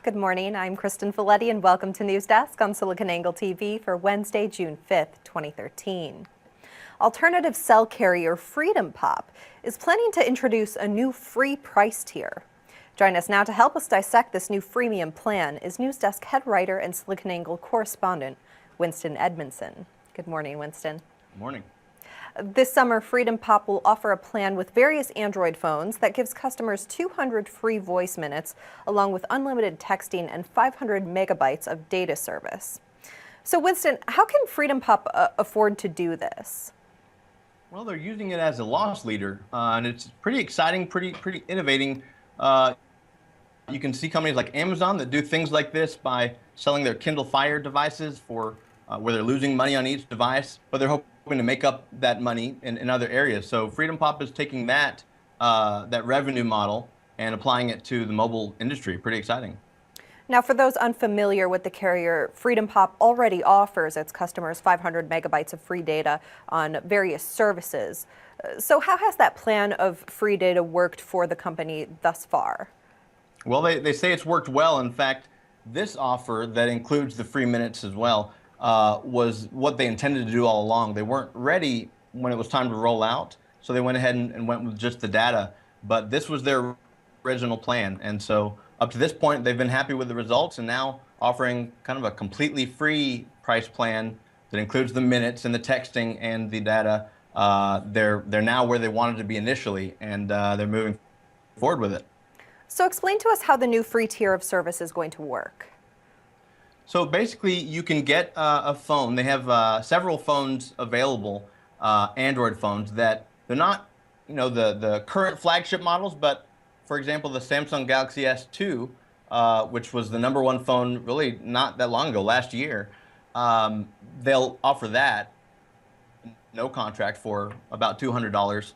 Good morning, I'm Kristen Folletti and welcome to News Desk on SiliconANGLE TV for Wednesday, June 5th, 2013. Alternative cell carrier FreedomPop is planning to introduce a new free price tier. Join us now to help us dissect this new freemium plan is News Desk head writer and SiliconANGLE correspondent Winston Edmondson. Good morning, Winston. Good morning. This summer, FreedomPop will offer a plan with various Android phones that gives customers 200 free voice minutes, along with unlimited texting and 500 megabytes of data service. So, Winston, how can FreedomPop afford to do this? Well, they're using it as a loss leader, and it's pretty exciting, pretty innovating. You can see companies like Amazon that do things like this by selling their Kindle Fire devices for where they're losing money on each device, but they're hoping to make up that money in other areas. So FreedomPop is taking that revenue model and applying it to the mobile industry. Pretty exciting. Now, for those unfamiliar with the carrier, FreedomPop already offers its customers 500 megabytes of free data on various services. So how has that plan of free data worked for the company thus far? Well, they say it's worked well. In fact, this offer that includes the free minutes as well was what they intended to do all along. They weren't ready when it was time to roll out, so they went ahead and went with just the data. But this was their original plan, and so up to this point, they've been happy with the results, and now offering kind of a completely free price plan that includes the minutes and the texting and the data. They're now where they wanted to be initially, and they're moving forward with it. So explain to us how the new free tier of service is going to work. So basically, you can get a phone. They have several phones available, Android phones that they're not, the current flagship models, but for example, the Samsung Galaxy S2, which was the #1 phone really not that long ago, last year, they'll offer that, no contract, for about $200.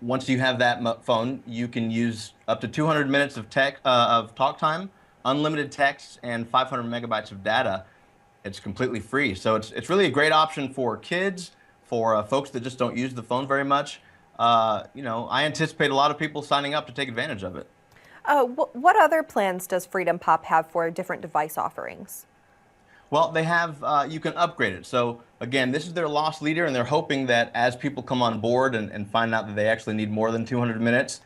Once you have that phone, you can use up to 200 minutes of talk time, unlimited text, and 500 megabytes of data. It's completely free. So it's really a great option for kids, for folks that just don't use the phone very much. I anticipate a lot of people signing up to take advantage of it. What other plans does FreedomPop have for different device offerings? Well, they have, you can upgrade it. So again, this is their loss leader, and they're hoping that as people come on board and find out that they actually need more than 200 minutes,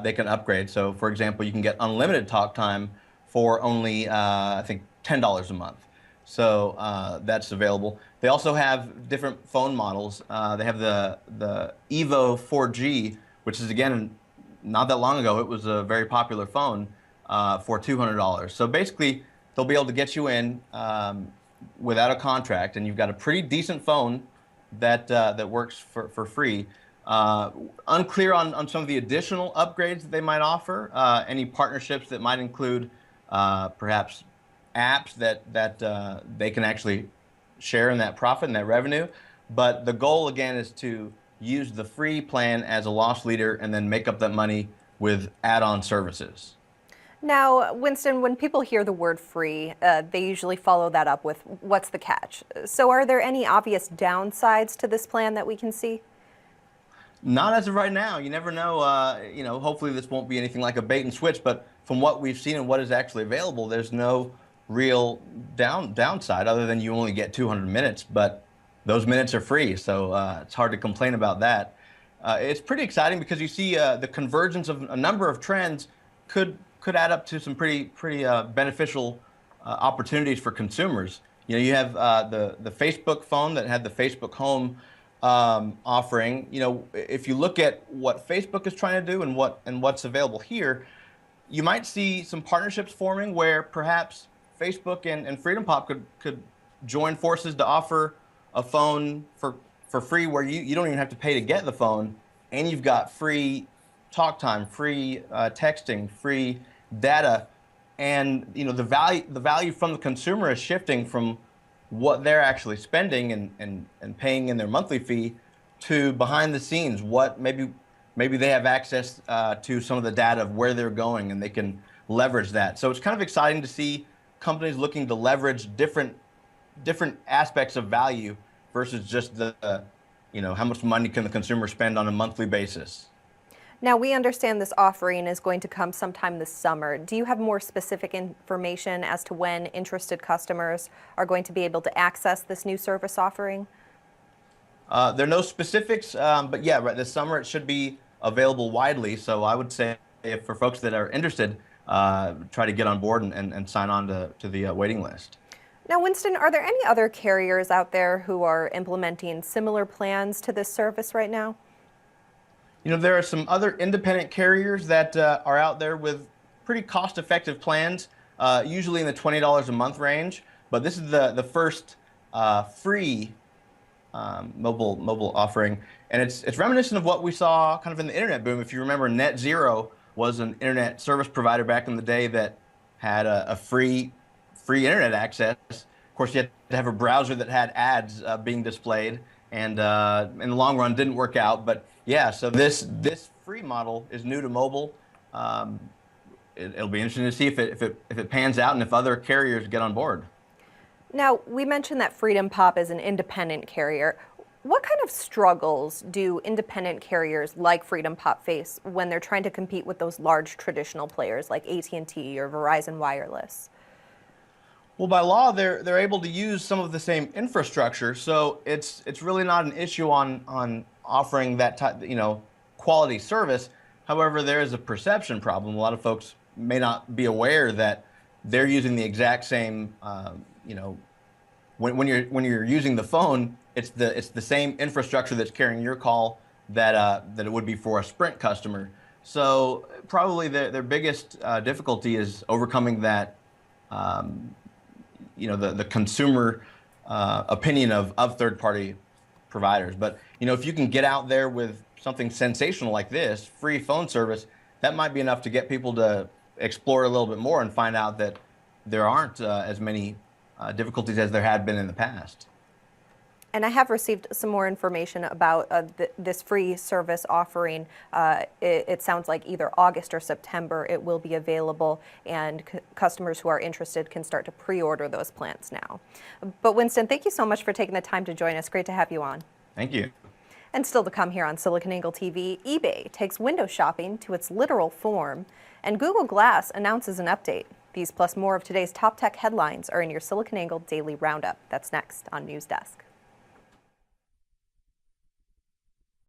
they can upgrade. So for example, you can get unlimited talk time for only, I think, $10 a month. So that's available. They also have different phone models. They have the Evo 4G, which is, again, not that long ago, it was a very popular phone for $200. So basically, they'll be able to get you in without a contract, and you've got a pretty decent phone that works for free. Unclear on some of the additional upgrades that they might offer, any partnerships that might include perhaps apps that they can actually share in that profit and that revenue. But the goal, again, is to use the free plan as a loss leader and then make up that money with add-on services. Now, Winston, when people hear the word free, they usually follow that up with, what's the catch? So are there any obvious downsides to this plan that we can see? Not as of right now. You never know. Hopefully this won't be anything like a bait and switch, but from what we've seen and what is actually available, there's no real downside other than you only get 200 minutes, but those minutes are free, so it's hard to complain about that. It's pretty exciting because you see the convergence of a number of trends could add up to some pretty beneficial opportunities for consumers. You have the Facebook phone that had the Facebook Home offering. If you look at what Facebook is trying to do and what's available here, you might see some partnerships forming where perhaps Facebook and FreedomPop could join forces to offer a phone for free, where you don't even have to pay to get the phone, and you've got free talk time, free texting, free data, and the value from the consumer is shifting from what they're actually spending and paying in their monthly fee to behind the scenes, what maybe they have access to some of the data of where they're going, and they can leverage that. So it's kind of exciting to see companies looking to leverage different aspects of value versus just how much money can the consumer spend on a monthly basis. Now, we understand this offering is going to come sometime this summer. Do you have more specific information as to when interested customers are going to be able to access this new service offering? There are no specifics, but yeah, right, this summer it should be available widely. So I would say if for folks that are interested, try to get on board and sign on to the waiting list. Now, Winston, are there any other carriers out there who are implementing similar plans to this service right now? There are some other independent carriers that are out there with pretty cost-effective plans, usually in the $20 a month range. But this is the first free mobile offering, and it's reminiscent of what we saw kind of in the internet boom. If you remember, NetZero was an internet service provider back in the day that had a free internet access. Of course, you had to have a browser that had ads being displayed, and in the long run didn't work out. But yeah, so this free model is new to mobile. It'll be interesting to see if it pans out and if other carriers get on board. Now, we mentioned that Freedom Pop is an independent carrier. What kind of struggles do independent carriers like Freedom Pop face when they're trying to compete with those large traditional players like AT&T or Verizon Wireless? Well, by law, they're able to use some of the same infrastructure, so it's really not an issue on offering that type, quality service. However, there is a perception problem. A lot of folks may not be aware that they're using the exact same, when you're using the phone, it's the same infrastructure that's carrying your call that it would be for a Sprint customer. So probably their biggest difficulty is overcoming that. The consumer opinion of third-party providers. But if you can get out there with something sensational like this, free phone service, that might be enough to get people to explore a little bit more and find out that there aren't as many difficulties as there had been in the past. And I have received some more information about this free service offering. It sounds like either August or September it will be available, and customers who are interested can start to pre-order those plans now. But Winston, thank you so much for taking the time to join us. Great to have you on. Thank you. And still to come here on SiliconANGLE TV, eBay takes window shopping to its literal form, and Google Glass announces an update. These plus more of today's top tech headlines are in your SiliconANGLE Daily Roundup. That's next on News Desk.